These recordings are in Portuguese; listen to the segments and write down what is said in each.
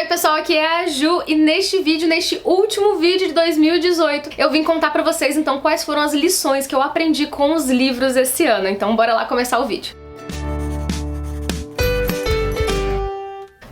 Oi pessoal, aqui é a Ju e neste último vídeo de 2018, eu vim contar pra vocês então quais foram as lições que eu aprendi com os livros esse ano. Então bora lá começar o vídeo.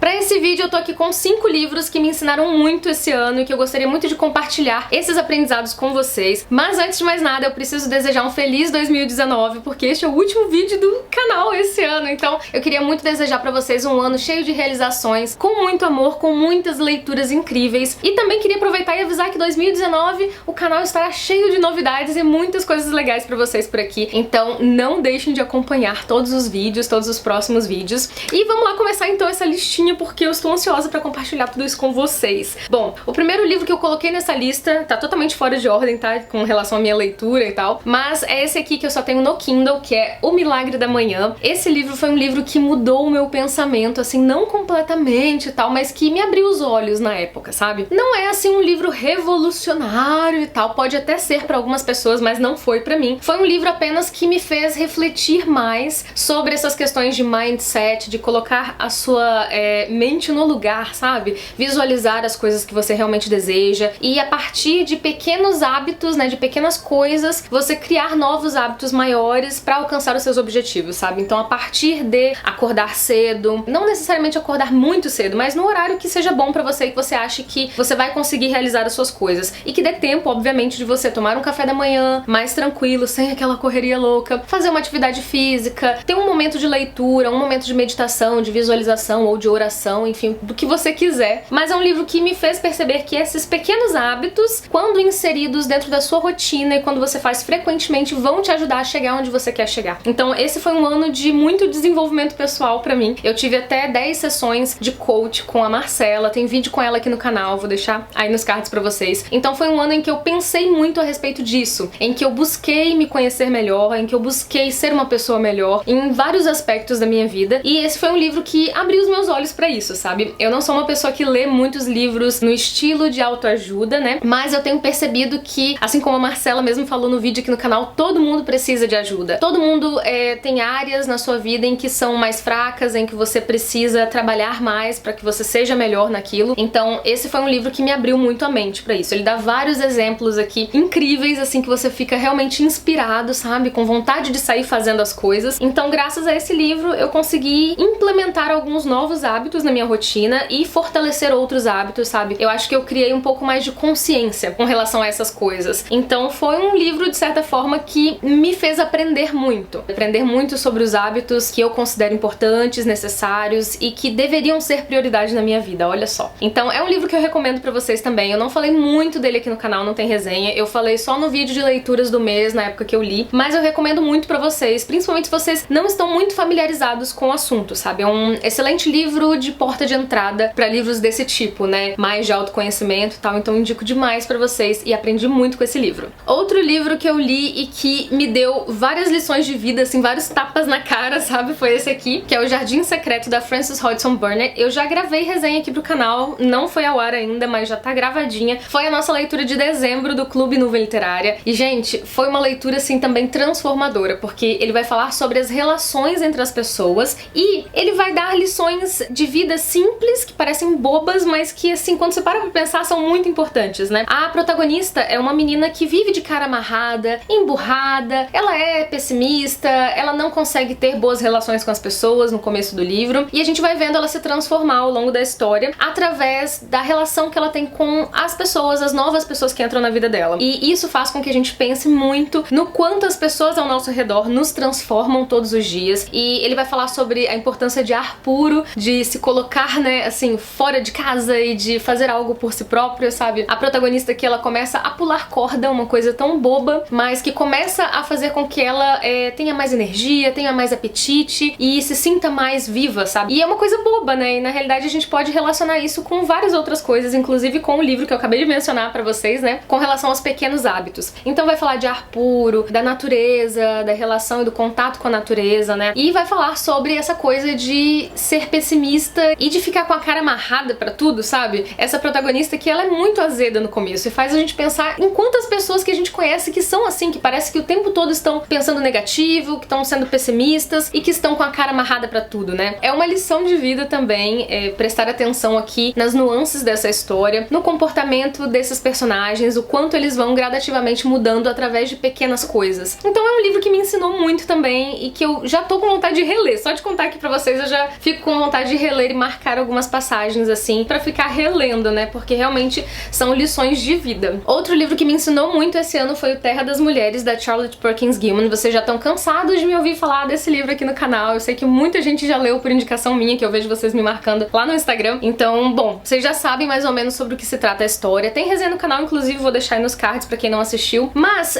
Pra esse vídeo eu tô aqui com 5 livros que me ensinaram muito esse ano e que eu gostaria muito de compartilhar esses aprendizados com vocês. Mas antes de mais nada eu preciso desejar um feliz 2019, porque este é o último vídeo do canal esse ano. Então eu queria muito desejar pra vocês um ano cheio de realizações, com muito amor, com muitas leituras incríveis. E também queria aproveitar e avisar que 2019 o canal estará cheio de novidades e muitas coisas legais pra vocês por aqui. Então não deixem de acompanhar todos os vídeos, todos os próximos vídeos. E vamos lá começar então essa listinha, porque eu estou ansiosa pra compartilhar tudo isso com vocês. Bom, o primeiro livro que eu coloquei nessa lista tá totalmente fora de ordem, tá? Com relação à minha leitura e tal, mas é esse aqui que eu só tenho no Kindle, que é O Milagre da Manhã. Esse livro foi um livro que mudou o meu pensamento, assim, não completamente e tal, mas que me abriu os olhos na época, sabe? Não é, assim, um livro revolucionário e tal, pode até ser pra algumas pessoas, mas não foi pra mim. Foi um livro apenas que me fez refletir mais sobre essas questões de mindset, de colocar a sua mente no lugar, sabe? Visualizar as coisas que você realmente deseja e a partir de pequenos hábitos, né, de pequenas coisas, você criar novos hábitos maiores pra alcançar os seus objetivos, sabe? Então a partir de acordar cedo, não necessariamente acordar muito cedo, mas no horário que seja bom pra você e que você ache que você vai conseguir realizar as suas coisas e que dê tempo, obviamente, de você tomar um café da manhã mais tranquilo, sem aquela correria louca, fazer uma atividade física, ter um momento de leitura, um momento de meditação, de visualização ou de oração, enfim, do que você quiser. Mas é um livro que me fez perceber que esses pequenos hábitos, quando inseridos dentro da sua rotina e quando você faz frequentemente, vão te ajudar a chegar onde você quer chegar. Então esse foi um ano de muito desenvolvimento pessoal pra mim. Eu tive até 10 sessões de coach com a Marcela, tem vídeo com ela aqui no canal, vou deixar aí nos cards pra vocês. Então foi um ano em que eu pensei muito a respeito disso, em que eu busquei me conhecer melhor, em que eu busquei ser uma pessoa melhor em vários aspectos da minha vida, e esse foi um livro que abriu os meus olhos pra isso, sabe? Eu não sou uma pessoa que lê muitos livros no estilo de autoajuda, né? Mas eu tenho percebido que, assim como a Marcela mesmo falou no vídeo aqui no canal, todo mundo precisa de ajuda. Todo mundo tem áreas na sua vida em que são mais fracas, em que você precisa trabalhar mais pra que você seja melhor naquilo. Então esse foi um livro que me abriu muito a mente pra isso. Ele dá vários exemplos aqui incríveis, assim, que você fica realmente inspirado, sabe? Com vontade de sair fazendo as coisas. Então graças a esse livro eu consegui implementar alguns novos hábitos na minha rotina e fortalecer outros hábitos, sabe? Eu acho que eu criei um pouco mais de consciência com relação a essas coisas. Então foi um livro, de certa forma, que me fez aprender muito. Aprender muito sobre os hábitos que eu considero importantes, necessários e que deveriam ser prioridade na minha vida, olha só. Então é um livro que eu recomendo pra vocês também. Eu não falei muito dele aqui no canal, não tem resenha. Eu falei só no vídeo de leituras do mês, na época que eu li. Mas eu recomendo muito pra vocês, principalmente se vocês não estão muito familiarizados com o assunto, sabe? É um excelente livro de porta de entrada pra livros desse tipo, né? Mais de autoconhecimento e tal, então indico demais pra vocês e aprendi muito com esse livro. Outro livro que eu li e que me deu várias lições de vida, assim, vários tapas na cara, sabe? Foi esse aqui, que é O Jardim Secreto, da Frances Hodgson Burnett. Eu já gravei resenha aqui pro canal, não foi ao ar ainda, mas já tá gravadinha. Foi a nossa leitura de dezembro do Clube Nuvem Literária. E, gente, foi uma leitura, assim, também transformadora, porque ele vai falar sobre as relações entre as pessoas e ele vai dar lições de vida simples, que parecem bobas, mas que, assim, quando você para pra pensar, são muito importantes, né? A protagonista é uma menina que vive de cara amarrada, emburrada, ela é pessimista, ela não consegue ter boas relações com as pessoas no começo do livro, e a gente vai vendo ela se transformar ao longo da história através da relação que ela tem com as pessoas, as novas pessoas que entram na vida dela. E isso faz com que a gente pense muito no quanto as pessoas ao nosso redor nos transformam todos os dias, e ele vai falar sobre a importância de ar puro, de se colocar, né, assim, fora de casa e de fazer algo por si própria, sabe? A protagonista aqui, ela começa a pular corda, uma coisa tão boba, mas que começa a fazer com que ela tenha mais energia, tenha mais apetite e se sinta mais viva, sabe? E é uma coisa boba, né? E na realidade a gente pode relacionar isso com várias outras coisas, inclusive com o livro que eu acabei de mencionar pra vocês, né? Com relação aos pequenos hábitos. Então vai falar de ar puro, da natureza, da relação e do contato com a natureza, né? E vai falar sobre essa coisa de ser pessimista e de ficar com a cara amarrada pra tudo, sabe? Essa protagonista que ela é muito azeda no começo e faz a gente pensar em quantas pessoas que a gente conhece que são assim, que parece que o tempo todo estão pensando negativo, que estão sendo pessimistas e que estão com a cara amarrada pra tudo, né? É uma lição de vida também, prestar atenção aqui nas nuances dessa história, no comportamento desses personagens, o quanto eles vão gradativamente mudando através de pequenas coisas. Então é um livro que me ensinou muito também e que eu já tô com vontade de reler. Só de contar aqui pra vocês eu já fico com vontade de reler e marcar algumas passagens assim pra ficar relendo, né? Porque realmente são lições de vida. Outro livro que me ensinou muito esse ano foi o Terra das Mulheres, da Charlotte Perkins Gilman. Vocês já estão cansados de me ouvir falar desse livro aqui no canal. Eu sei que muita gente já leu por indicação minha, que eu vejo vocês me marcando lá no Instagram. Então, bom, vocês já sabem mais ou menos sobre o que se trata a história. Tem resenha no canal, inclusive vou deixar aí nos cards pra quem não assistiu. Mas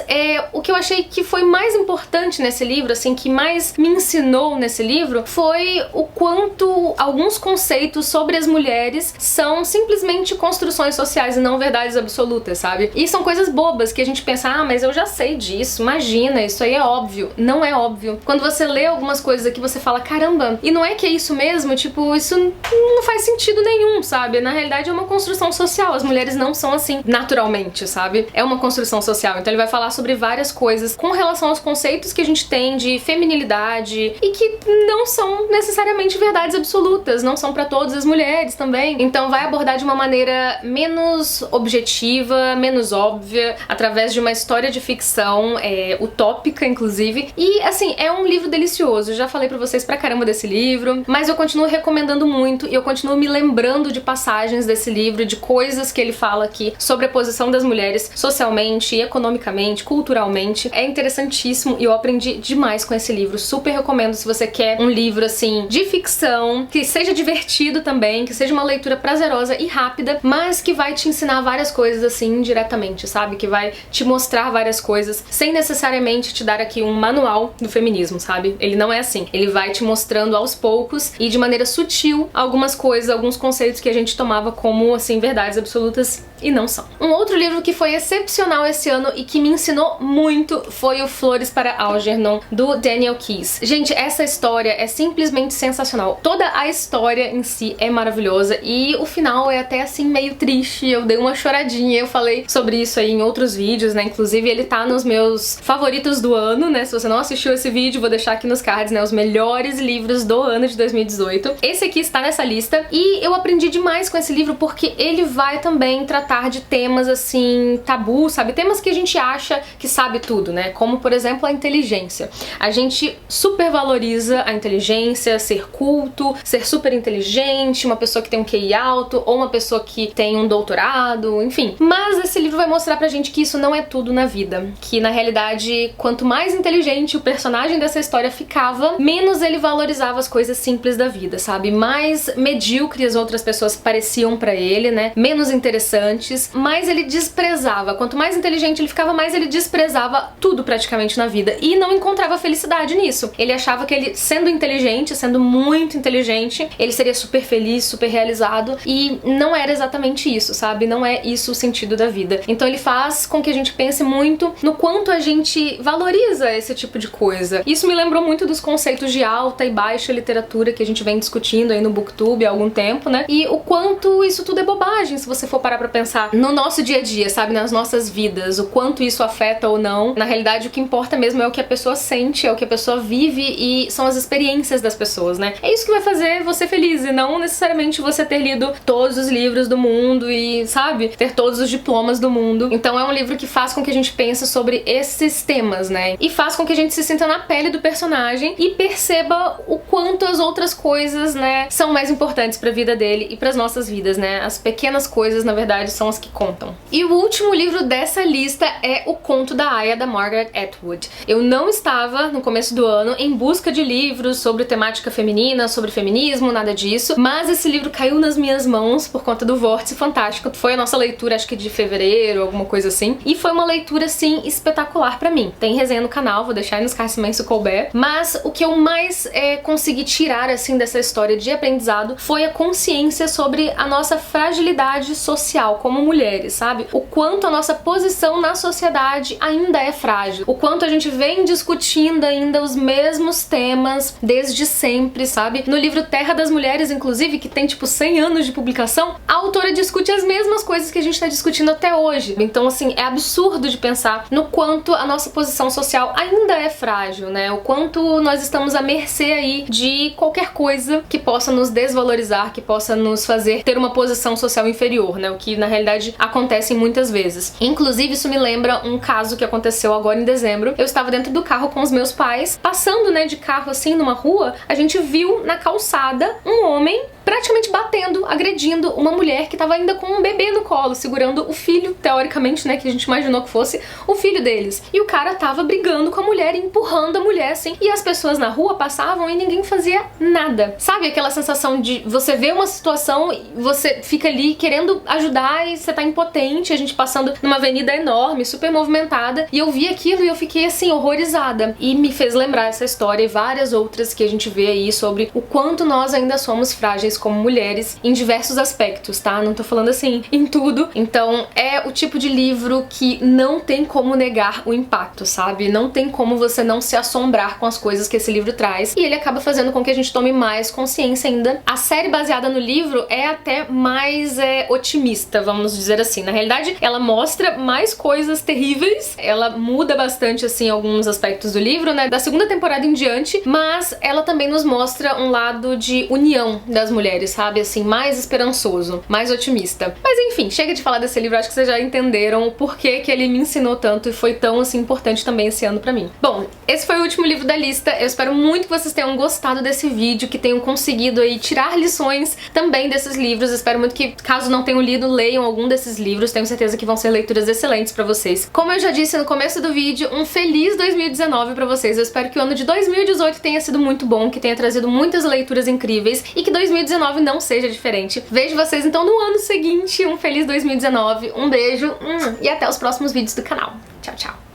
o que eu achei que foi mais importante nesse livro, assim, que mais me ensinou nesse livro, foi o quanto alguns conceitos sobre as mulheres são simplesmente construções sociais e não verdades absolutas, sabe? E são coisas bobas que a gente pensa, ah, mas eu já sei disso, imagina, isso aí é óbvio. Não é óbvio. Quando você lê algumas coisas aqui, você fala, caramba, e não é que é isso mesmo? Tipo, isso não faz sentido nenhum, sabe? Na realidade é uma construção social, as mulheres não são assim naturalmente, sabe? É uma construção social, então ele vai falar sobre várias coisas com relação aos conceitos que a gente tem de feminilidade e que não são necessariamente verdades absolutas, não são pra todas as mulheres também. Então vai abordar de uma maneira menos objetiva, menos óbvia, através de uma história de ficção, utópica inclusive. E assim, é um livro delicioso. Eu já falei pra vocês pra caramba desse livro, mas eu continuo recomendando muito e eu continuo me lembrando de passagens desse livro, de coisas que ele fala aqui sobre a posição das mulheres socialmente, economicamente, culturalmente. É interessantíssimo e eu aprendi demais com esse livro. Super recomendo se você quer um livro assim de ficção, que seja divertido também, que seja uma leitura prazerosa e rápida, mas que vai te ensinar várias coisas assim indiretamente, sabe? Que vai te mostrar várias coisas sem necessariamente te dar aqui um manual do feminismo, sabe? Ele não é assim. Ele vai te mostrando aos poucos e de maneira sutil algumas coisas, alguns conceitos que a gente tomava como assim verdades absolutas e não são. Um outro livro que foi excepcional esse ano e que me ensinou muito foi o Flores para Algernon, do Daniel Keyes. Gente, essa história é simplesmente sensacional. Toda a história em si é maravilhosa e o final é até assim meio triste. Eu dei uma choradinha, eu falei sobre isso aí em outros vídeos, né? Inclusive ele tá nos meus favoritos do ano, né? Se você não assistiu esse vídeo, vou deixar aqui nos cards, né? Os melhores livros do ano de 2018. Esse aqui está nessa lista e eu aprendi demais com esse livro porque ele vai também tratar de temas assim, tabu, sabe? Temas que a gente acha que sabe tudo, né? Como, por exemplo, a inteligência. A gente super valoriza a inteligência, ser culto, ser super inteligente, uma pessoa que tem um QI alto ou uma pessoa que tem um doutorado, enfim. Mas esse livro vai mostrar pra gente que isso não é tudo na vida. Que, na realidade, quanto mais inteligente o personagem dessa história ficava, menos ele valorizava as coisas simples da vida, sabe? Mais medíocre as outras pessoas pareciam pra ele, né? Menos interessantes, mais ele desprezava. Quanto mais inteligente ele ficava, mais ele desprezava tudo praticamente na vida e não encontrava felicidade nisso. Ele achava que ele, sendo inteligente, sendo muito inteligente, ele seria super feliz, super realizado e não era exatamente isso, sabe? Não é isso o sentido da vida. Então ele faz com que a gente pense muito no quanto a gente valoriza esse tipo de coisa. Isso me lembrou muito dos conceitos de alta e baixa literatura que a gente vem discutindo aí no BookTube há algum tempo, né? E o quanto isso tudo é bobagem, se você for parar pra pensar no nosso dia a dia, sabe? Nas nossas vidas, o quanto isso afeta ou não. Na realidade, o que importa mesmo é o que a pessoa sente, é o que a pessoa vive e são as experiências das pessoas, né? É isso que vai fazer você feliz e não necessariamente você ter lido todos os livros do mundo e, sabe? Ter todos os diplomas do mundo. Então é um livro que faz com que a gente pense sobre esses temas, né? E faz com que a gente se sinta na pele do personagem e perceba o quanto as outras coisas, né, são mais importantes pra vida dele e pras nossas vidas, né? As pequenas coisas, na verdade, são as que contam. E o último livro dessa lista é O Conto da Aya, da Margaret Atwood. Eu não estava, no começo do ano, em busca de livros sobre temática feminina, sobre feminismo, nada disso, mas esse livro caiu nas minhas mãos por conta do Vórtice Fantástico. Foi a nossa leitura, acho que de fevereiro, alguma coisa assim, e foi uma leitura, assim, espetacular pra mim. Tem resenha no canal, vou deixar aí nos cards também se couber, mas o que eu mais consegui tirar, assim, dessa história de aprendizado foi a consciência sobre a nossa fragilidade social como mulheres, sabe? O quanto a nossa posição na sociedade ainda é frágil, o quanto a gente vem discutindo ainda os mesmos temas desde sempre, sabe? No livro Terra das Mulheres, inclusive, que tem tipo 100 anos de publicação, a autora discute as mesmas coisas que a gente tá discutindo até hoje. Então, assim, é absurdo de pensar no quanto a nossa posição social ainda é frágil, né? O quanto nós estamos à mercê aí de qualquer coisa que possa nos desvalorizar, que possa nos fazer ter uma posição social inferior, né? O que na realidade acontece muitas vezes. Inclusive, isso me lembra um caso que aconteceu agora em dezembro. Eu estava dentro do carro com os meus pais, passando, né, de carro assim numa rua, a gente viu na calçada um homem praticamente batendo, agredindo uma mulher que tava ainda com um bebê no colo, segurando o filho, teoricamente, né, que a gente imaginou que fosse o filho deles. E o cara tava brigando com a mulher, empurrando a mulher, assim, e as pessoas na rua passavam e ninguém fazia nada. Sabe aquela sensação de você ver uma situação e você fica ali querendo ajudar e você tá impotente, a gente passando numa avenida enorme, super movimentada, e eu vi aquilo e eu fiquei, assim, horrorizada. E me fez lembrar essa história e várias outras que a gente vê aí sobre o quanto nós ainda somos frágeis como mulheres em diversos aspectos, tá? Não tô falando assim em tudo. Então é o tipo de livro que não tem como negar o impacto, sabe? Não tem como você não se assombrar com as coisas que esse livro traz, e ele acaba fazendo com que a gente tome mais consciência ainda. A série baseada no livro é até mais otimista, vamos dizer assim. Na realidade, ela mostra mais coisas terríveis, ela muda bastante, assim, alguns aspectos do livro, né? Da segunda temporada em diante, mas ela também nos mostra um lado de união das mulheres, sabe? Assim, mais esperançoso, mais otimista. Mas enfim, chega de falar desse livro, acho que vocês já entenderam o porquê que ele me ensinou tanto e foi tão, assim, importante também esse ano pra mim. Bom, esse foi o último livro da lista. Eu espero muito que vocês tenham gostado desse vídeo, que tenham conseguido aí tirar lições também desses livros. Eu espero muito que, caso não tenham lido, leiam algum desses livros. Tenho certeza que vão ser leituras excelentes pra vocês. Como eu já disse no começo do vídeo, um feliz 2019 pra vocês. Eu espero que o ano de 2018 tenha sido muito bom, que tenha trazido muitas leituras incríveis e que 2019 não seja diferente. Vejo vocês então no ano seguinte. Um feliz 2019, um beijo e até os próximos vídeos do canal. Tchau, tchau!